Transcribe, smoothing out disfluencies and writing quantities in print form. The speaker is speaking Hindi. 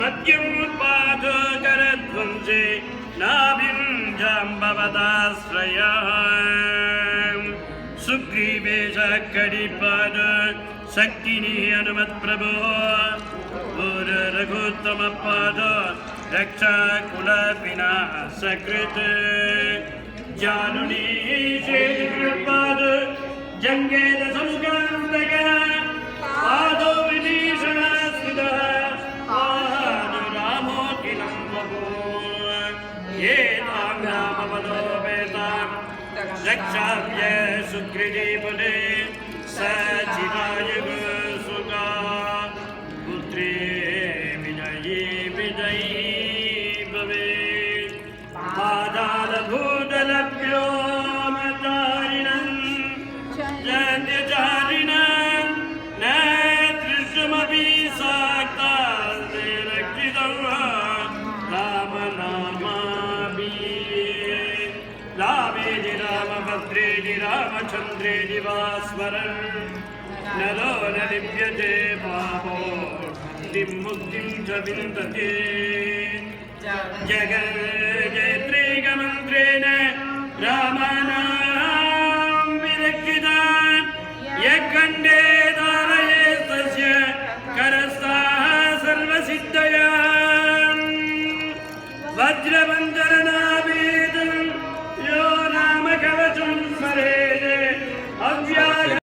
मद्यमुत्पादकरध्वंसे नाभिं जाम्बवदाश्रयम् सुग्रीवेश कडिपाद शक्तिनि हनुमत्प्रभो रघुत्तमपाद रक्षा कुलविनाशकृत् जानुनी शेषकृपाद जङ्गेद संस्कान्तकः पादो विभीषणास्कृतः रामोऽखिलं बभो ये तां रामपदो वेतां रक्षाभ्य सुकृतिपदे सचिराय सुगा पुत्रे विजयी भवेत् पादालभूतलभ्यो मतारिणम् जन्यचारिणम् न दृष्टमपि साक्ता रक्षितं रामेदि रामभद्रेदि रामचन्द्रेदि वा स्मरन् नरो न लिप्यते पापो मुक्तिं च विन्दते जगज्जयत्रेकमन्त्रेण राम